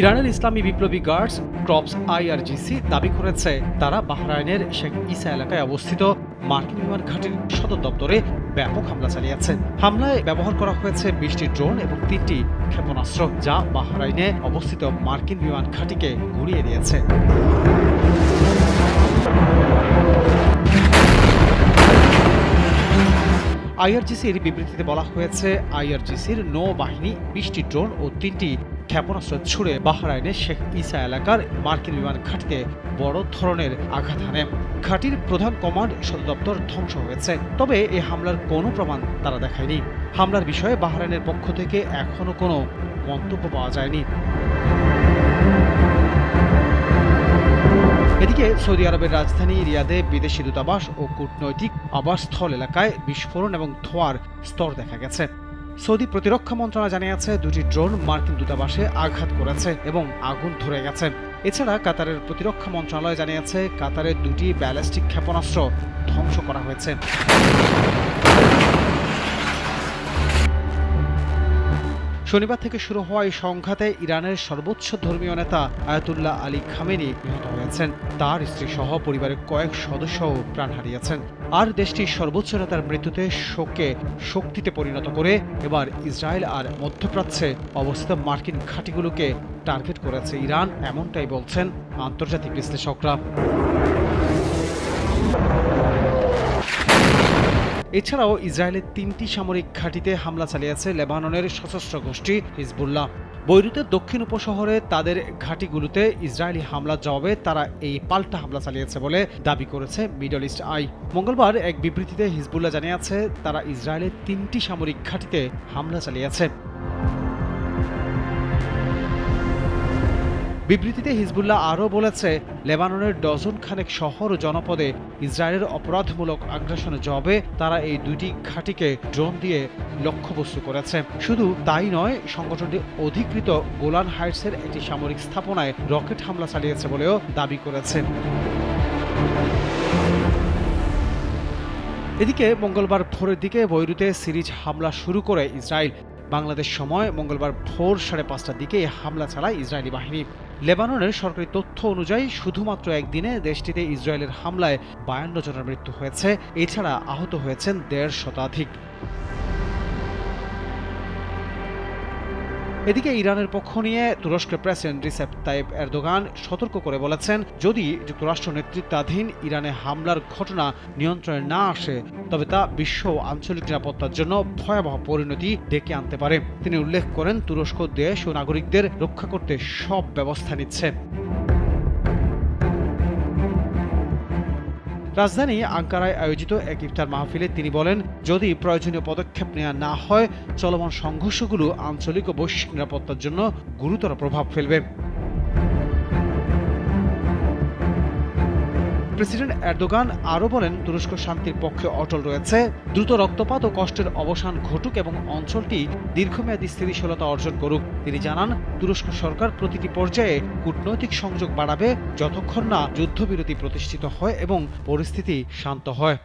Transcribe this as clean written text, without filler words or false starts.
ইরানের ইসলামী বিপ্লবী guards crops IRGC দাবি করেছে তারা বাহরাইনের শেখ ইসা এলাকায় অবস্থিত মার্কিন বিমান ঘাঁটির সদর দপ্তরে ব্যাপক হামলা চালিয়েছে। হামলায় ব্যবহার করা হয়েছে ২০টি ড্রোন এবং ৩টি ক্ষেপণাস্ত্র, যা বাহরাইনে অবস্থিত মার্কিন বিমান ঘাঁটিকে গুঁড়িয়ে দিয়েছে। আইআরজিসির বিবৃতিতে বলা হয়েছে, আইআরজিসির নৌবাহিনী ২০টি ড্রোন ও ৩টি ক্ষেপণাস্ত্র ছুড়ে বাহরাইনের শেখ ইসা এলাকার মার্কিন বিমান ঘাঁটিতে বড় ধরনের আঘাত হানে। ঘাঁটির প্রধান কমান্ড সদর দপ্তর ধ্বংস হয়েছে, তবে এই হামলার কোনো প্রমাণ তারা দেখায়নি। হামলার বিষয়ে বাহরাইনের পক্ষ থেকে এখনো কোনো মন্তব্য পাওয়া যায়নি। এদিকে সৌদি আরবের রাজধানী রিয়াদে বিদেশি দূতাবাস ও কূটনৈতিক আবাসস্থল এলাকায় বিস্ফোরণ এবং ধোঁয়ার স্তর দেখা গেছে। সৌদি প্রতিরক্ষা মন্ত্রণালয় জানিয়েছে, দুটি ড্রোন মার্কিন দূতাবাসে আঘাত করেছে এবং আগুন ধরে গেছে। এছাড়া কাতারের প্রতিরক্ষা মন্ত্রণালয় জানিয়েছে, কাতারের দুটি ব্যালিস্টিক ক্ষেপণাস্ত্র ধ্বংস করা হয়েছে। শনিবার থেকে শুরু হওয়া এই সংঘাতে ইরানের সর্বোচ্চ ধর্মীয় নেতা আয়াতুল্লাহ আলী খামেনি নিহত হয়েছেন। তার স্ত্রী সহ পরিবারের কয়েক সদস্যও প্রাণ হারিয়েছেন। আর দেশটির সর্বোচ্চ নেতার মৃত্যুতে শোকে শক্তিতে পরিণত করে এবার ইসরায়েল আর মধ্যপ্রাচ্যে অবস্থিত মার্কিন ঘাঁটিগুলোকে টার্গেট করেছে ইরান, এমনটাই বলছেন আন্তর্জাতিক বিশ্লেষকরা। এছাড়াও ইসরায়েলের ৩টি সামরিক ঘাঁটিতে হামলা চালিয়েছে লেবাননের সশস্ত্র গোষ্ঠী হিজবুল্লাহ। বৈরুতের দক্ষিণ উপশহরে তাদের ঘাঁটিগুলোতে ইসরায়েলি হামলার জবাবে তারা এই পাল্টা হামলা চালিয়েছে বলে দাবি করেছে মিডল ইস্ট আই। মঙ্গলবার এক বিবৃতিতে হিজবুল্লাহ জানিয়েছে, তারা ইসরায়েলের ৩টি সামরিক ঘাঁটিতে হামলা চালিয়েছে। বিবৃতিতে হিজবুল্লাহ আরও বলেছে, লেবাননের ডজন খানেক শহর ও জনপদে ইসরায়েলের অপরাধমূলক আগ্রাসনের জবাবে তারা এই দুটি ঘাঁটিকে ড্রোন দিয়ে লক্ষ্যবস্তু করেছে। শুধু তাই নয়, সংগঠনটি অধিকৃত গোলান হাইটসের একটি সামরিক স্থাপনায় রকেট হামলা চালিয়েছে বলেও দাবি করেছে। এদিকে মঙ্গলবার ভোরের দিকে বৈরুতে সিরিজ হামলা শুরু করে ইসরায়েল। বাংলাদেশ সময় মঙ্গলবার ভোর ৫:৩০টার দিকে এই হামলা চালায় ইসরায়েলি বাহিনী। লেবাননের সরকারি তথ্য অনুযায়ী শুধুমাত্র একদিনে দেশটিতে ইসরায়েলের হামলায় ৫২ জনের মৃত্যু হয়েছে। এছাড়া আহত হয়েছেন ১৫০ শতাধিক। এদিকে ইরানের পক্ষ নিয়ে তুরস্কের প্রেসিডেন্ট রিসেপ তাইয়েপ এরদোগান সতর্ক করে বলেছেন, যদি যুক্তরাষ্ট্র নেতৃত্বাধীন ইরানে হামলার ঘটনা নিয়ন্ত্রণে না আসে, তবে তা বিশ্ব ও আঞ্চলিক নিরাপত্তার জন্য ভয়াবহ পরিণতি ডেকে আনতে পারে। তিনি উল্লেখ করেন, তুরস্ক দেশ ও নাগরিকদের রক্ষা করতে সব ব্যবস্থা নিচ্ছে। রাজধানী আঙ্কারায় আয়োজিত এক ইফতার মাহফিলে তিনি বলেন, যদি প্রয়োজনীয় পদক্ষেপ নেওয়া না হয়, চলমান সংঘর্ষগুলো আঞ্চলিক ও বৈশ্বিক নিরাপত্তার জন্য গুরুতর প্রভাব ফেলবে। প্রেসিডেন্ট এরদোগান আরও বলেন, তুরস্ক শান্তির পক্ষে অটল রয়েছে। দ্রুত রক্তপাত ও কষ্টের অবসান ঘটুক এবং অঞ্চলটি দীর্ঘমেয়াদী স্থিতিশীলতা অর্জন করুক। তিনি জানান, তুরস্ক সরকার প্রতিটি পর্যায়ে কূটনৈতিক সংযোগ বাড়াবে যতক্ষণ না যুদ্ধবিরতি প্রতিষ্ঠিত হয় এবং পরিস্থিতি শান্ত হয়।